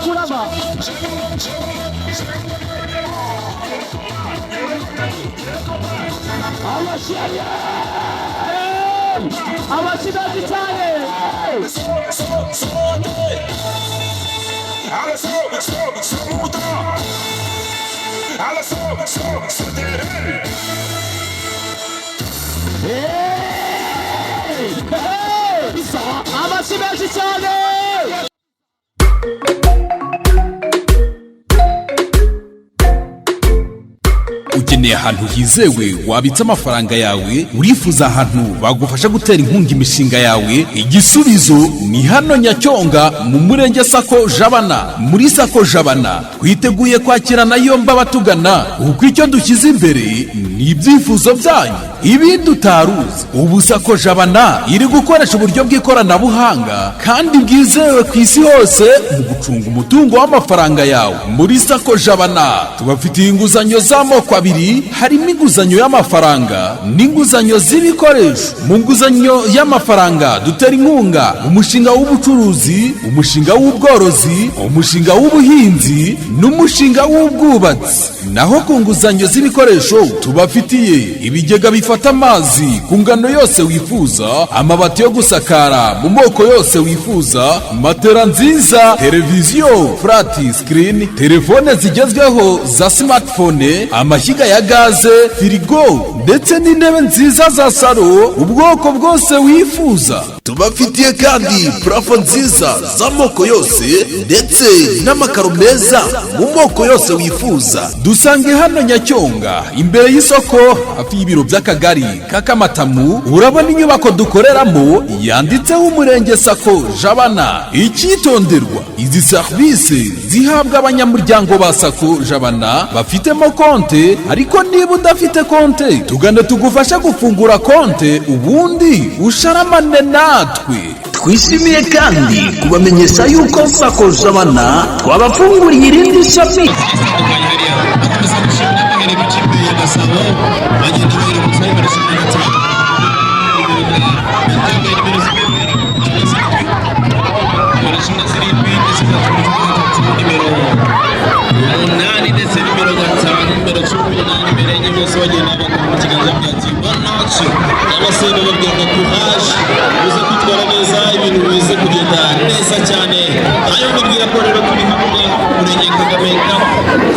kuraba abashigazi cyane abashigazi cyane ukeneye ahantu hizewe wabitsa amafaranga yawe, urifuza ahantu bagufasha gutera inkunga imishinga yawe, igisubizo ni hano Nyacyonga mu murenge Sako Jabana. Muri Sako Jabana twiteguye kwakirana yombi abatugana, kuko icyo dushyize imbere ni ibyifuzo byanyu, ibindi utaruzi. Ubu Sako Jabana iri gukoresha uburyo bw'ikoranabuhanga kandi bwizewe ku isi hose mu gucunga umutungo w'amafaranga yawe. Muri Sako Jabana tubafitiye inguzanyo z'amoko abiri, harimo inguzanyo y'amafaranga n'inguzanyo z'ibikoresho. Mu nguzanyo y'amafaranga dutera inkunga umushinga w'ubucuruzi, umushinga w'ubworozi, umushinga w'ubuhinzi n'umushinga w'ubwubatsi. Naho ku nguzanyo z'ibikoresho tubafitiye ibigega bifata amazi ku ngano yose wifuza, amabati yo gusakara mu moko yose wifuza, matera nziza, televiziyo flat screen, telefone zigezweho za smartphone, amashyiga ya gaze, firigo ndetse n'intebe nziza za salo ubwoko bwose wifuza. Tubafitiye kandi plafo nziza z'amoko yose ndetse n'amakaro meza mu moko yose wifuza. Dusange hano Nyacyonga imbere y'isoko hafi y'ibiro by'akagari k'Akamatamu. Urabona inyubako dukoreramo yanditseho umurenge Sako Jabana. Icyitonderwa, izi serivisi zihabwa abanyamuryango ba Sako Jabana bafitemo konte, ariko niba udafite konte tugane tugufasha gufungura konte ubundi usharamane natwe. Twishimiye kandi kubamenyesha yuko Sako Jabana twabafunguriye irindi shami.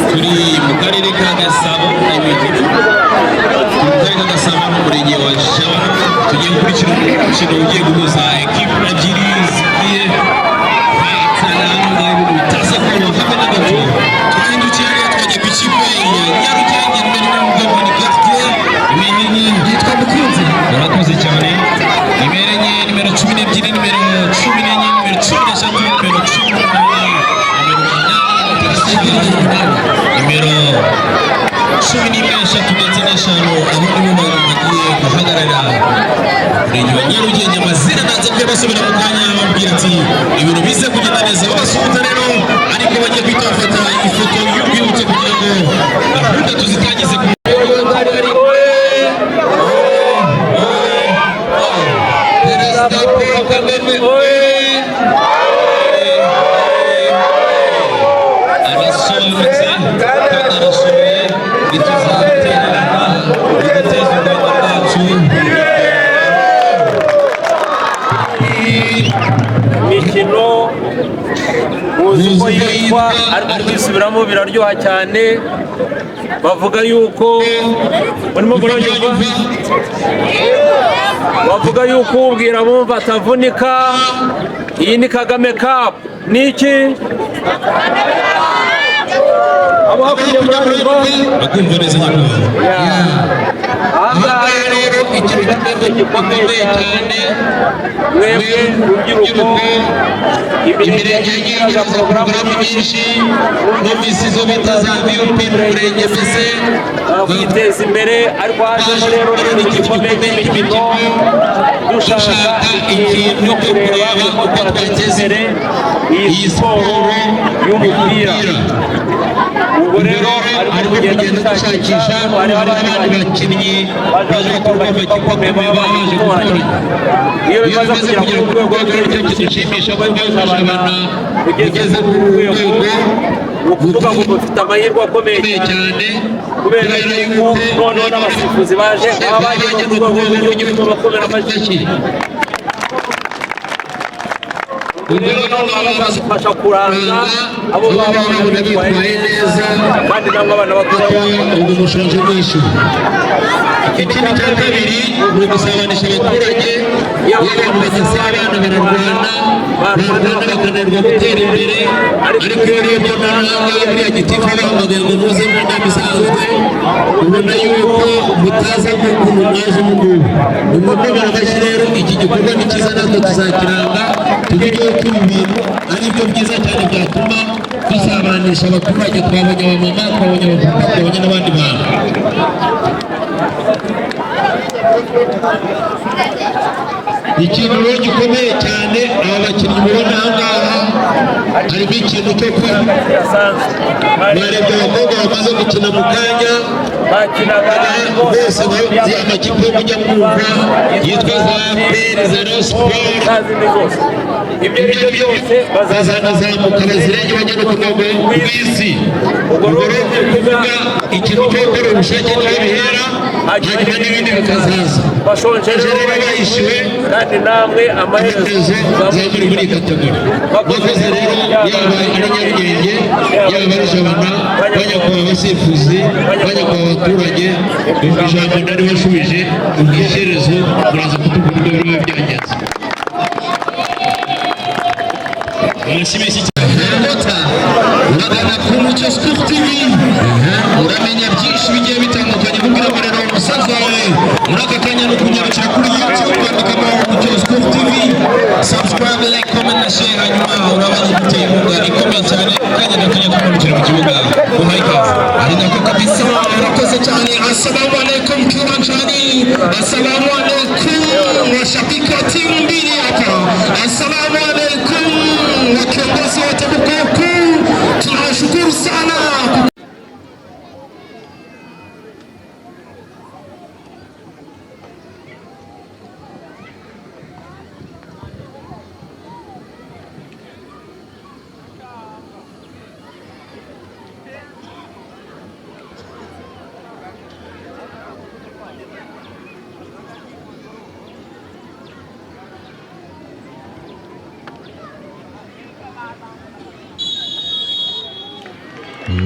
turi mu karere ka Gasabo n'umurenge wa Jabana. Tugiye gukurikira umukino ugiye guhuza ekipe ebyiri zigiye guhatanira ibintu bitaza koroha habe na gato. Tuzindukiye twajya ku ikipe ya Nyarugenge nimero 24 imenye yitwa Mukunzi. Murakoze cyane. Imenye nimero 12, nimero 14, nimero 13, nimero 13 ndetse n'eshanu. Abo nibo bagiye guhagarara umurenge wa Nyarugenge. Amazina nanze kubasubira mu kanya babwira ati ibintu bize kugenda neza. Bagasubiza rero, ariko bagiye kwita bafata ifoto y'urwibutso kugira ngo gahunda tuzitangize ku Perezida Paul Kagame arasobanutse kandi arashoboye. Bituzatera bigateza u Rwanda rwacu. Imikino muzi ko yitwa, ariko kwisubiramo biraryoha cyane. Bavuga yuko barimo buranyumva, bavuga yuko ubwira bumva atavunika. Iyi ni Kagame Cup. Niki abo hakurya muranyumva bakumva neza nyakubahwa. aha rero ikibazo gikomeye cyane. Mwebwe urubyiruko, imirenge yagira porogaramu nyinshi, n'ofisi zo bita za VUP mu murenge mbese kwiteza imbere, ariko hajemo rero n'ibintu gikomeye cy'imikino. Dushaka ikintu cyo kureba uko twateza imbere iyi siporo y'umupira. ubwo rero ari kugenda gushakisha abandi bakinnyi baje gukorwa amakipe akomeye baba baje gukorana. Iyo bimaze kugera ku rwego rw'igishimishije abana ugeze ku rwego ukuvuga ngo dufite amahirwe akomeye cyane kubera yuko noneho n'abasifuzi baje baba bagiye ku rwego rw'igihugu bakomera amashyi. Rero nabo bazafasha kuranga abo baba bitwaye neza kandi nabo abana bakora ubu mushonje mwishu. Ikindi cya kabiri ni ugusabanisha abaturage y'abantu badasabana bararwana bakananirwa gutera imbere, ariko iyo urebye n'ahanga buriya gitifu bahamagaye ngo muze mu nama isanzwe ubona yuko mutaza nk'ukuntu mwaje n'ubu. Ni ngombwa barabashyi rero iki gikorwa ni cyiza natwe tuzakiranga tubigeho ko ibi bintu ari byo byiza cyane byatuma dusabanisha abaturage. Twabonye abamama, twabonye abapapa, twabonye n'abandi bantu. Ikintu rero gikomeye cyane aba bakinnyi mubona aha ngaha harimo ikintu cyo kuba barebye abakobwa bamaze gukina mu kanya bose amakipe yo kujya mwumva yitwa za peri za rosiporo. Ibyo ngibyo byose bazanazamuka bazirenge bajya no ku rwego rw'isi. Ubwo rero ni ukuvuga ikintu cyo gukora ubushake niho bihera hanyuma n'ibindi bikazaza. Bashonje rero bayishyuwe kandi namwe amaherezo zamuri muri kategori. Bakoze rero yaba ari Nyarugenge yaba ari Jabana bajya kwa abasifuzi bajya kwa abaturage. Ijambo nari bashubije ubwisherezo muraza kutubwira ibyo birimo byagenze. Merci cyane. Uragana ku Mucyo Sport TV uramenya byinshi bigiye bitandukanye. Mubwira ngo rero umusaza wawe muri aka kanya no kunyarukira kuri YouTube kwandikamo Mucyo Sport TV, subscribe, like, comment na share, hanyuma urabona guteye inkunga ikomeye cyane kanya gakanya kumurikira mu kibuga umayika ari nako kabisa. Urakoze cyane. Assalamu alaikum kiwanjani, assalamu alaikum washabiki wa timu mbili hapa, assalamu alaikum wakiongozi wote mkoa kuu, tunawashukuru sana.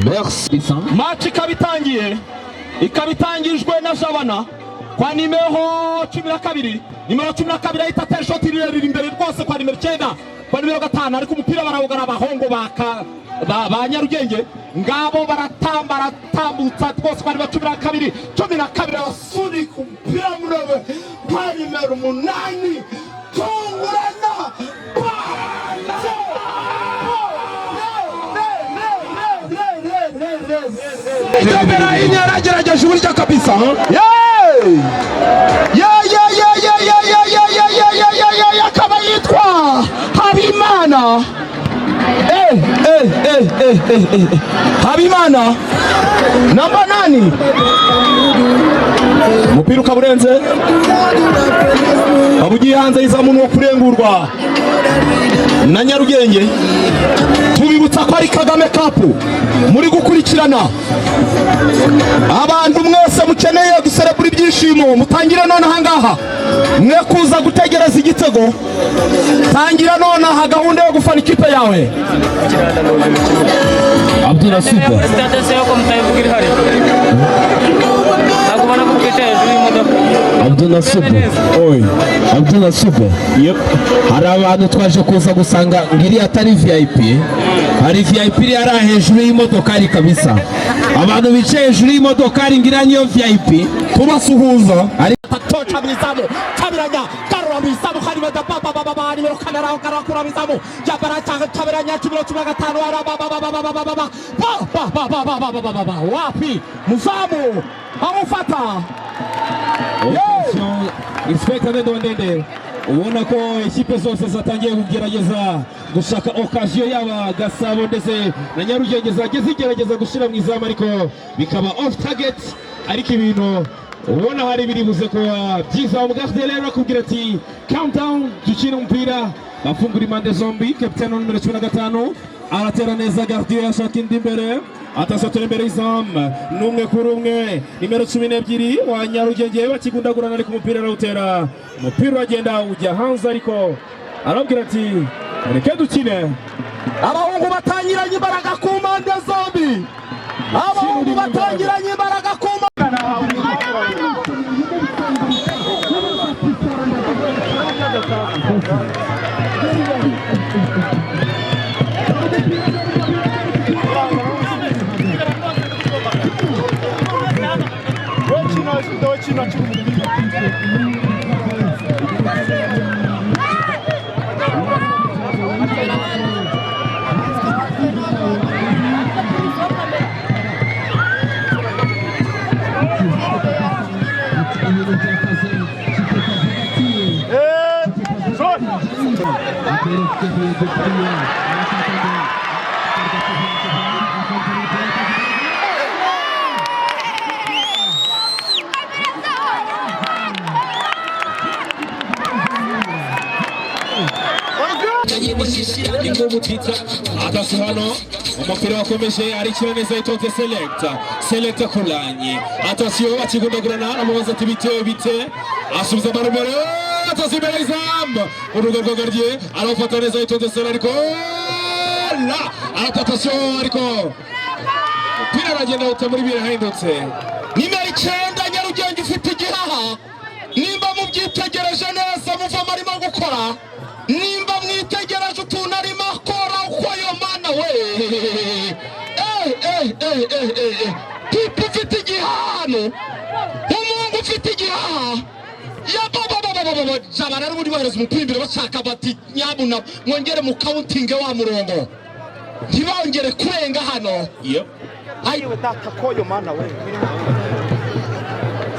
Merci. Match ikaba itangijwe na Jabana kwa nimero 12. Nimero 12 ahita atera shot riri imbere rwose kwa nimero 9 kwa nimero 5, ariko umupira barawugara abahongo ba Nyarugenge ngabo baratambutsa rwose kwa nimero 12 abasunika umupira munobe kwa nimero 8 tungurana Kamera inyaragerageje uburyo kabisa. Akaba yitwa Habimana. Habimana namba 8. Umupira ukaburenze abugiye hanze izamu wo kurengurwa na Nyarugenge. Tubibutsa ko ari Kagame Cup muri gukurikirana. Abantu mwese mukeneye guserebura ibyishimo mutangire none ahangaha, mwe kuza gutegereza igitego. Tangira none aha gahunda yo gufana ikipe yawe. Abdullah Super Abdullah Super. Oi, Abdullah Super. Yep. Hari abantu twaje kuza gusanga ngiri atari VIP. Hari VIP yari hejuru y'imodokari kabisa. Abantu bicaye hejuru y'imodokari ngira niyo VIP. Tubasuhuza. Ari tocha bizamu kabiranya karura bizamu harimo da baba nimero kanara karakura bizamu jabara kabiranya 15 wapi muzamu amufata Inspector Ndondende ubona ko ikipe zose zatangiye kugerageza gushaka occasion yaba Gasabo ndetse na Nyarugenge zagiye zigerageza gushira mu izamu ariko bikaba off target, ariko ibintu ubona hari biri buze kuba byiza. Umugardien rero akubwira ati countdown, dukina umupira, bafungura impande zombi. Kapiteni numero 15 aratera neza, gardien ashaka indi imbere, atasatira imbere y'izamu n'umwe kuri umwe. Nimero 12 wa Nyarugenge bakigundagurana ariko umupira arawutera, umupira uragenda ujya hanze ariko arabwira ati reka dukine. Abahungu batangiranye imbaraga ku mpande zombi, abahungu batangiranye imbaraga ku Attention, umupira wakomeje arikira neza itonze select kulanye. Attention, bakigundagurana amubaza ati bite asubiza barumere. Attention Belizam urugo rwa gardien arafata neza itonze select ariko la attention ariko pira ragenda utamuri birahindutse. Nimero 9 Nyarugenge ufite igihaha, nimba mubyitegereje neza muva marimo gukora, nimba mwitegereje utuntu arimo akora uko yo mana we. Pipi ufite igihano, umungu ufite igihaha ya baba jabana n'ubundi bohereza umupira bashaka bati nyabuna mwongere mu counting wa murongo ntibongere kurenga hano. Yep. Ayo data koyo mana we.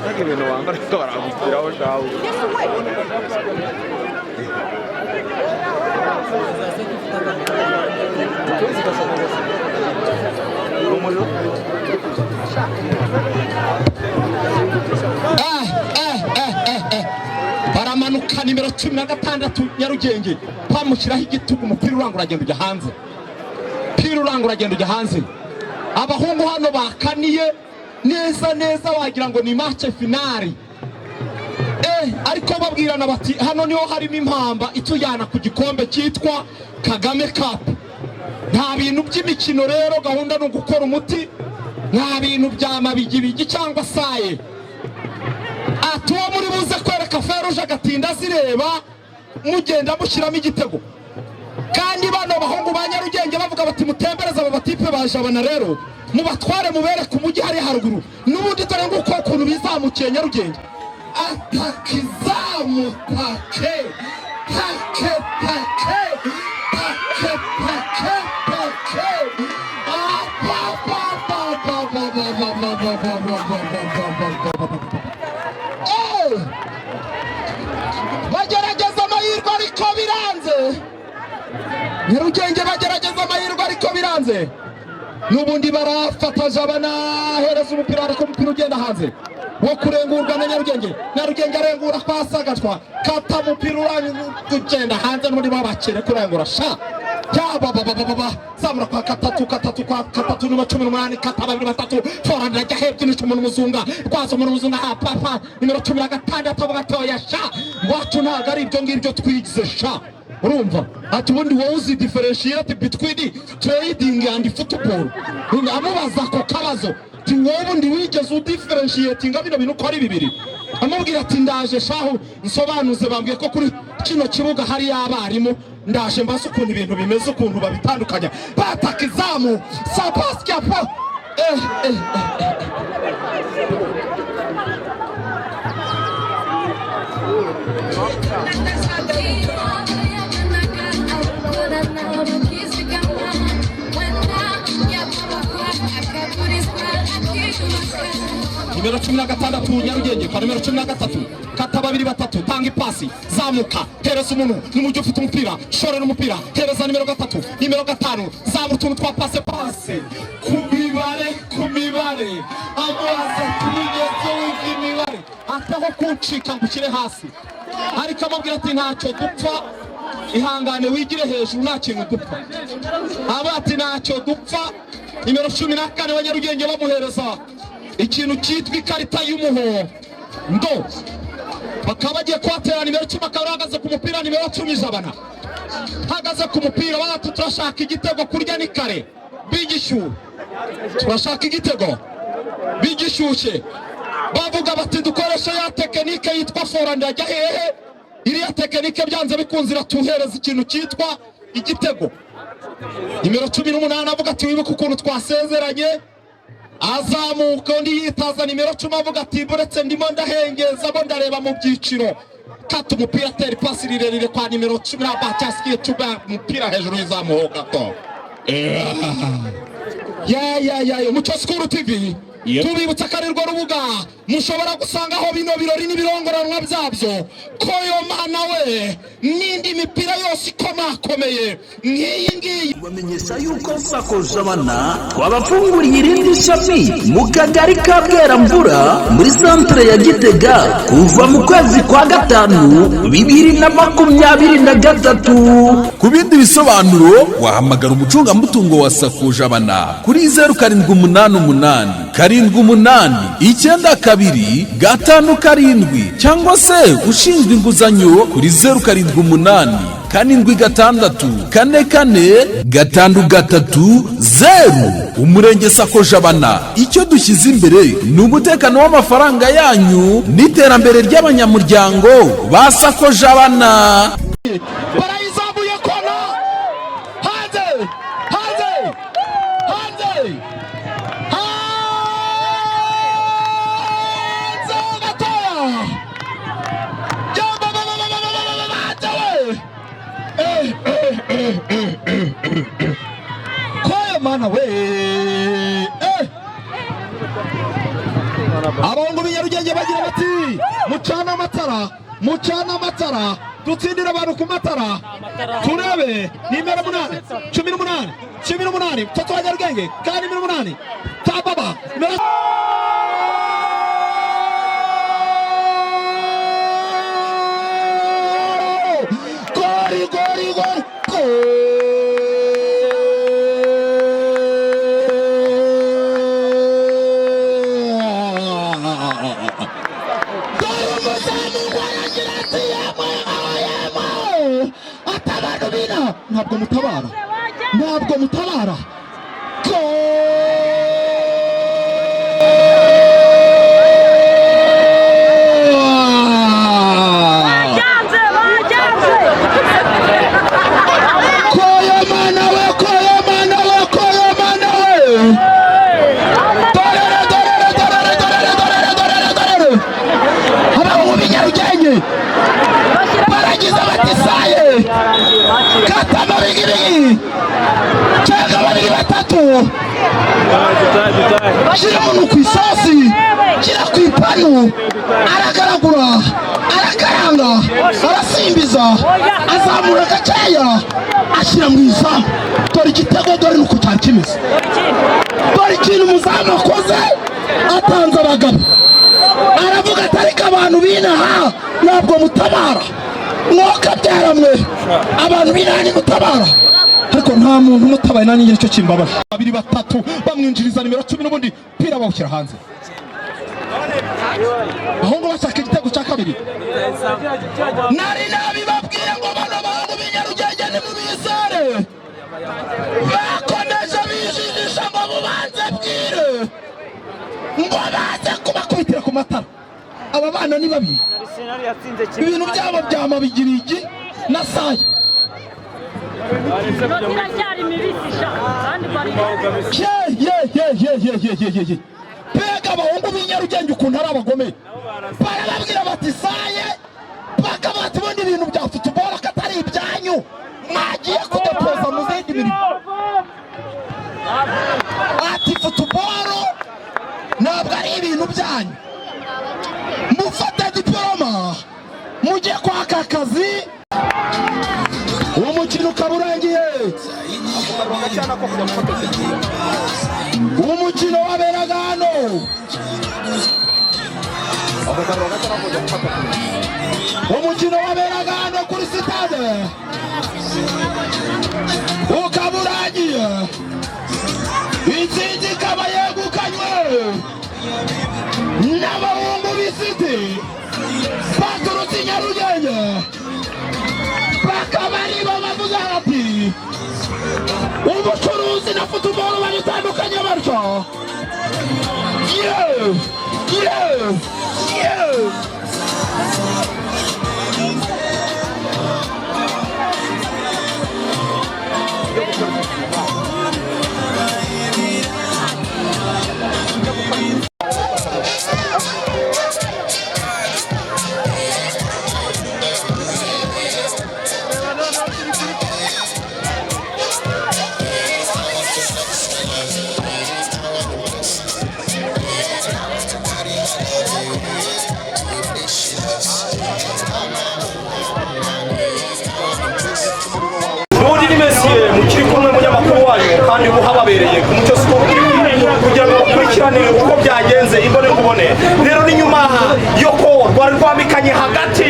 Sage ibintu wangara ko baragusiraho shawo. Baramanuka nimero 16 Nyarugenge pamushyiraho igitugu, umupira urangura agenda ujya hanze, umupira urangura agenda ujya hanze. Abahungu hano bakaniye neza wagira ngo ni match finale. Ariko babwirana bati hano niho harimo impamba itujyana ku gikombe cyitwa KAGAME Cup. Nta bintu by'imikino rero, gahunda no gukora umuti, nta bintu bya mabigibigi cyangwa saye. Atuwa muri buze kwereka Feruje agatinda zireba mugenda mushyiramo igitego. Kandi bano bahungu ba Nyarugenge bavuga bati mutembereza aba batipe bajabana rero mubatware mubereke umujyi hari haruguru, n'ubundi dore nguko ukuntu bizamukiye Nyarugenge. Atakizamu pake bagerageza amahirwe ariko biranze. Nyarugenge bagerageza amahirwe ariko biranze, n'ubundi barafata jabana hereza umupira ariko umupira ugenda hanze wo kurengurwa na Nyarugenge. Nyarugenge arengura kwasagatwa kata umupira uragenda hanze, n'ubundi babakire kurengura sha ya baba zamura kwa katatu numero 18 kataba 3 foranda jya hepfo n'icyo umuntu muzunga kwazo umuntu muzunga papa nimero 16 abagatoya sha wacu ntago ari ibyo ngibyo twigize sha. Urumva ati ubundi wowe uzi differentiate between trading and football. Amubaza ko kabazo ati wowe ubundi wigeze udifferentiatinga bino bintu ko ari bibiri. Amubwira ati ndaje shaho nsobanuze, bambwiye ko kuri kino kibuga hari abarimu, ndaje mbase ukuntu ibintu bimeze ukuntu babitandukanya. Batakizamu sapaskia po nimero 16 Nyarugenge kwa nimero 13 fata babiri batatu, tanga ipasi, zamuka, hereza umuntu, n'umujyi ufite umupira, shorera umupira, hereza nimero 3, nimero 5, zamuka utuntu twa pase, ku mibare, amaze kubigezo w'imibare, ataho kuncika ngukire hasi, ariko amubwira ati ntacyo dupfa, ihangane wigire hejuru nta kintu dupfa, ati ntacyo dupfa. Nimero 14 wa Nyarugenge bamuhereza ikintu cyitwa ikarita y'umuhondo, bakaba bagiye kwatera nimero 10, akaba ahagaze ku mupira, nimero 10 Jabana hagaze ku mupira, bati turashaka igitego, kurya ni kare, bigishyuye, turashaka igitego bigishyushye, bavuga bati dukoresha ya tekinike yitwa foranda, ajya hehe iriya tekinike byanze bikunzira tuhereza ikintu cyitwa igitego. Nimero 18 avuga ati wibuka ukuntu twasezeranye, azamuka undi yitaza nimero 10 avuga ati buretse ndimo ndahengeza bo ndareba mu byiciro, kata umupira atera ipasi rirerire kwa nimero 10 abacyasikiye tuba umupira hejuru y'izamuka to Mucyo School TV tubibutsa Akarere rubuga mushobora gusangaho bino birori n'ibirongoranwa byabyo, koyo mana we n'indi mipira yose ikomakomeye nk'iyi ngiyi. Bamenyesha yuko Sako Jabana twabafunguriye irindi shami mu kagari ka Bweramvura muri centre ya Gitega kuva mu kwezi kwa 5 2023. Ku bindi bisobanuro wahamagara umucungamutungo wa Sako Jabana kuri 0788 78927 cyangwa se ushinzwe inguzanyo kuri 0786444630. Umurenge Sako Jabana, icyo dushyize imbere ni umutekano w'amafaranga yanyu n'iterambere ry'abanyamuryango ba Sako Jabana. Barayizamuye kona hanze koyo mana we abahungu b'inyarugenge bagira bati mucana amatara dutsindira abantu ku matara, turebe nimero 18 toto wa Nyarugenge kandi nimero 8 tababa gori ntabwo mutabara baragize batisaye kata mabigiri cyangwa babiri batatu bashyira umuntu ku isosi, shyira ku ipanu, aragaragura, arakaranga, arasimbiza, azamura gakeya, ashyira mu izamu. Dore igitego, dore nuko cyari kimeze, dore ikintu umuzamu akoze, atanze abagabo, aravuga ati ariko abantu b'inaha ntabwo mutabara, mwokabyara mwe abantu b'inaha mutabara, ariko nta muntu mutabaye nani ngire cyo kimbabaje. Babiri batatu bamwinjiriza nimero 10 n'ubundi pira bawushyira hanze, ahongo bashaka igitego cya kabiri. Nari nabibabwiye ngo bano bantu b'inyarugenge ni mu bizere, bakomeje bijijisha ngo bubanze bwire ngo baze kubakubitira ku matara. Aba bana ni babi, ibintu byabo byama bigirigi na saya. Pega abahungu b'inyarugenge ukuntu ari abagome, barababwira bati saye bakabati ubundi ibintu bya futuboro katari ibyanyu, mwagiye kudepoza mu zindi mirimo. Ati futuboro ntabwo ari ibintu byanyu, mufate diploma ujye kwaka akazi umukino ukaba urangiye. Umukino waberaga hano kuri sitade ukaba urangiye, intsinzi ikaba yegukanywe n'abahungu b'Isiti baturutse i Nyarugenge, bakaba aribo bavuga bati ubucuruzi na futuboro babitandukanye batyo. kandi buhababereye ku mucyo siko kugira ngo bakurikiranire uko byagenze imbone kubone. Rero ni nyuma yo ko rwari rwamikanye hagati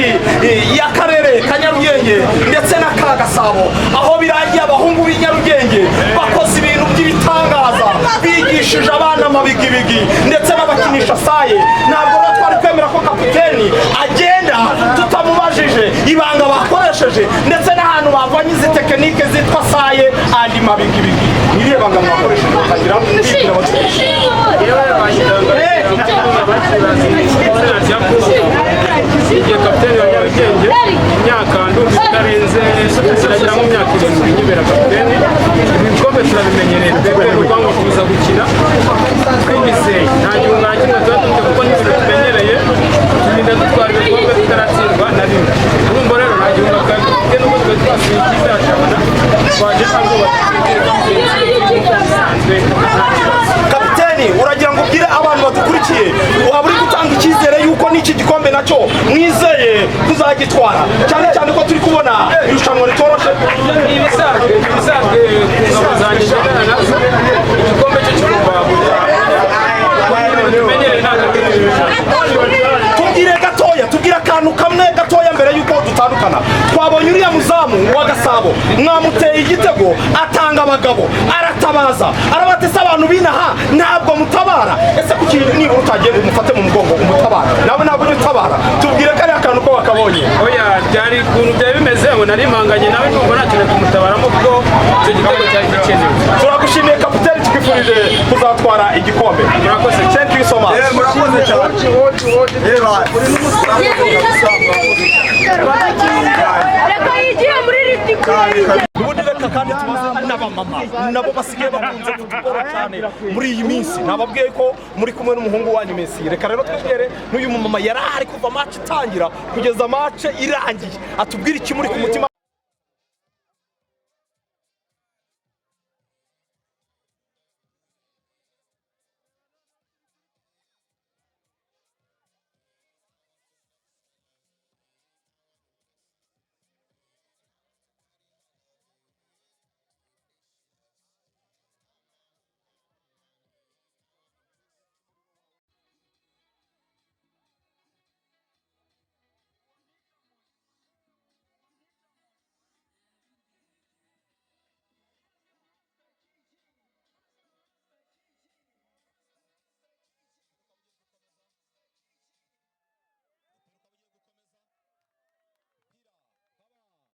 y'Akarere ka Nyarugenge ndetse na KAGASABO, aho birangiye abahungu b'i Nyarugenge bakoze ibintu by'ibitangaza, bigishije abana amabigibigi ndetse n'abakinisha saye. Ntabwo rero twari kwemera ko kapiteni agenda tutamubajije ibanga bakoresheje ndetse n'ahantu bavanye izi tekinike zitwa saye andi mabigibigi. Niyo banga mwakoresheje bakagira kwibwira abaturage igihe kapiteni wa Nyarugenge imyaka ndumva itarenze ziragira mu myaka 7 nyibera kapiteni. Ibikombe turabimenyereye twebwe urwango kuza gukina twizeye nta gihe nta kimwe tuba kuko n'ibintu tumenyereye turinda dutwara ibikombe tutaratsindwa na rimwe. Urumva rero nta gihe kapiteni n'ubwo twe twasuye ikipe ya Shabana twaje ntabwo kapiteni uragira ngo ubwire abantu badukurikiye waba uri gutanga icyizere yuko n'iki gikombe nacyo mwizeye kuzagitwara, cyane cyane ko turi kubona irushanwa ritoroshe. ibisanzwe ku ngabo zanjye nshobora nazo igikombe cyo kigomba tumenyereye ntabwo tubwire gatoya, tubwire akantu kamwe gatoya mbere yuko dutandukana. Twabonye uriya muzamu wa Gasabo mwamuteye igitego atanga abagabo aratabaza arabatesa abantu binaha ntabwo mutabara. Ese kuki nibura utagenda umufate mu mugongo umutabara nawe ntabwo utabara? Tubwire kari akantu ko bakabonye. Oya byari ukuntu byari bimeze ngo nari mpanganye nawe numva nakeneye kumutabaramo kuko icyo gikombe cyari gikenewe. Turagushimiye kapiteni, tukifurije kuzatwara igikombe. Murakoze. Thank you so much. Murakoze cyane. Ubundi reka kandi tubaze n'abamama nabo basigaye bakunze futuboro cyane muri iyi minsi. Nababwiye ko muri kumwe n'umuhungu wanyu Messi. Reka rero twegere n'uyu mumama yari ari kuva match itangira kugeza match irangiye atubwire iki muri ku mutima.